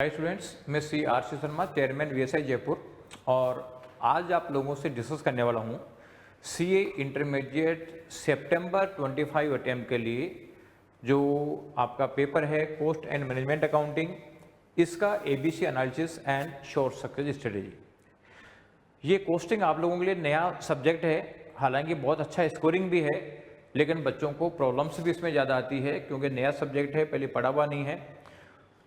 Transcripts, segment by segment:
Hi students, मैं Shri RC. Sharma, chairman VSI Jaipur. और आज आप लोगों से डिस्कस करने वाला हूँ सीए इंटरमीडिएट सितंबर 25 अटेम्प्ट के लिए जो आपका पेपर है कॉस्ट एंड मैनेजमेंट अकाउंटिंग, इसका ABC analysis and short success strategy. ये कॉस्टिंग आप लोगों के लिए नया सब्जेक्ट है, हालांकि बहुत अच्छा स्कोरिंग भी है, लेकिन बच्चों को प्रॉब्लम्स भी इसमें ज़्यादा आती है क्योंकि नया सब्जेक्ट है, पहले पढ़ा हुआ नहीं है।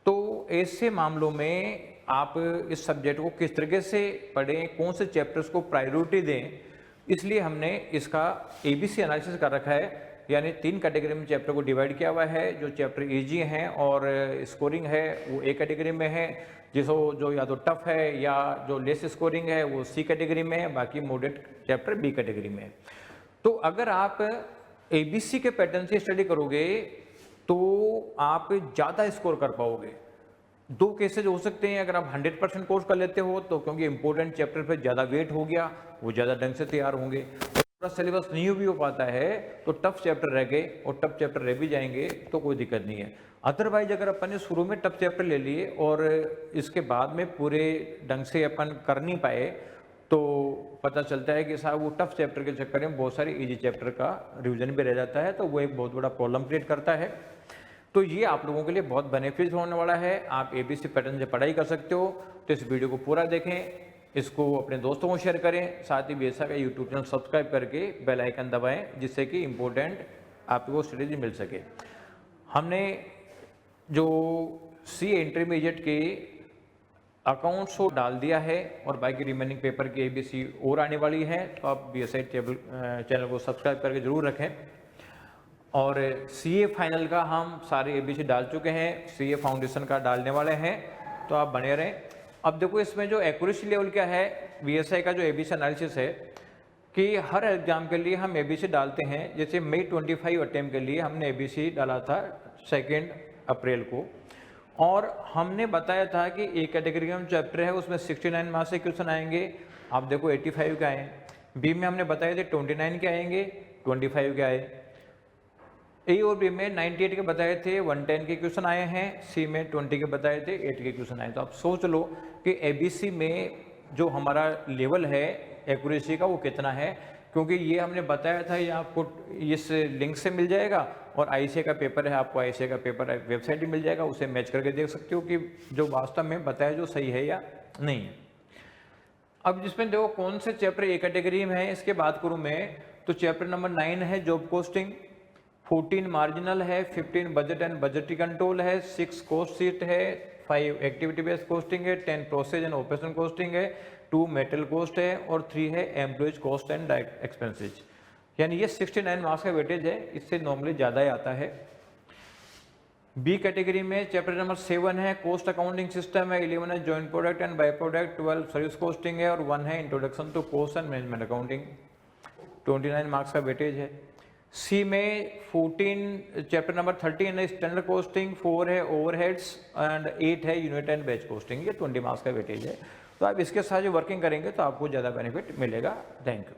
तो ऐसे मामलों में आप इस सब्जेक्ट को किस तरीके से पढ़ें, कौन से चैप्टर्स को प्रायोरिटी दें, इसलिए हमने इसका एबीसी एनालिसिस कर रखा है। यानी 3 कैटेगरी में चैप्टर को डिवाइड किया हुआ है। जो चैप्टर इजी हैं और स्कोरिंग है वो ए कैटेगरी में है, जिसको जो या तो टफ है या जो लेस स्कोरिंग है वो सी कैटेगरी में है, बाकी मॉडरेट चैप्टर बी कैटेगरी में है। तो अगर आप एबीसी के पैटर्न से स्टडी करोगे तो आप ज़्यादा स्कोर कर पाओगे। 2 केसेज हो सकते हैं। अगर आप 100% कोर्स कर लेते हो तो क्योंकि इंपॉर्टेंट चैप्टर पे ज़्यादा वेट हो गया, वो ज़्यादा ढंग से तैयार होंगे। पूरा सिलेबस नहीं भी हो पाता है तो टफ चैप्टर रह गए, और टफ चैप्टर रह भी जाएंगे तो कोई दिक्कत नहीं है। अदरवाइज अगर अपन ने शुरू में टफ चैप्टर ले लिए और इसके बाद में पूरे ढंग से अपन कर नहीं पाए तो पता चलता है कि साहब वो टफ चैप्टर के चक्कर में बहुत सारे इजी चैप्टर का रिवीजन भी रह जाता है, तो वो एक बहुत बड़ा प्रॉब्लम क्रिएट करता है। तो ये आप लोगों के लिए बहुत बेनिफिट होने वाला है। आप एबीसी पैटर्न से पढ़ाई कर सकते हो। तो इस वीडियो को पूरा देखें, इसको अपने दोस्तों को शेयर करें, साथ ही बीएसआई का यूट्यूब चैनल सब्सक्राइब करके बेल आइकन दबाएं, जिससे कि इम्पोर्टेंट आपको स्ट्रेटेजी मिल सके। हमने जो सी इंटरमीडिएट के अकाउंट्स को डाल दिया है और बाकी रिमेनिंग पेपर की एबीसी और आने वाली है, तो आप बीएसआई चैनल को सब्सक्राइब करके जरूर रखें। और सीए फाइनल का हम सारे एबीसी डाल चुके हैं, सीए फाउंडेशन का डालने वाले हैं, तो आप बने रहें। अब देखो इसमें जो एक्यूरेसी लेवल क्या है, वीएसआई का जो एबीसी एनालिसिस है कि हर एग्जाम के लिए हम एबीसी डालते हैं। जैसे मई 25 अटेम्प्ट के लिए हमने एबीसी डाला था 2 अप्रैल को, और हमने बताया था कि ए कैटेगरी का चैप्टर है उसमें 69 मार्क्स से क्वेश्चन आएंगे। आप देखो 85 के आए। बी में हमने बताए थे 29 के आएंगे, 25 के आए। ए और बी में 98 के बताए थे, 110 के क्वेश्चन आए हैं। सी में 20 के बताए थे, 8 के क्वेश्चन आए। तो आप सोच लो कि एबीसी में जो हमारा लेवल है एक्यूरेसी का वो कितना है, क्योंकि ये हमने बताया था। ये आपको इस लिंक से मिल जाएगा, और आईसीए का पेपर है, आपको आईसीए का पेपर वेबसाइट भी मिल जाएगा, उसे मैच करके देख सकते हो कि जो वास्तव में बताया जो सही है या नहीं है। अब जिसमें देखो कौन से चैप्टर ए कैटेगरी में है, इसके बात करूं मैं तो चैप्टर नंबर 9 है जॉब कोस्टिंग, 14 मार्जिनल है, 15 बजट एंड बजटरी कंट्रोल है, 6 कॉस्ट शीट है, 5 एक्टिविटी बेस्ड कोस्टिंग है, 10 प्रोसेस एंड ऑपरेशन कोस्टिंग है, 2 मेटल कॉस्ट है, और 3 है employees cost and direct expenses. यानी ये 69 मार्क्स का वेटेज है, इससे नॉर्मली ज़्यादा ही आता है। बी कैटेगरी में चैप्टर नंबर 7 है कॉस्ट अकाउंटिंग सिस्टम है, 11 है joint product and by product, 12 service costing है, और 1 है introduction to cost and management accounting. 29 marks का वेटेज है। सी में 14 चैप्टर नंबर 13 है स्टैंडर्ड कोस्टिंग, 4 है ओवरहेड्स एंड 8 है यूनिट एंड बैच कोस्टिंग। ये 20 मार्क्स का वेटेज है। तो आप इसके साथ जो वर्किंग करेंगे तो आपको ज़्यादा बेनिफिट मिलेगा। Thank you.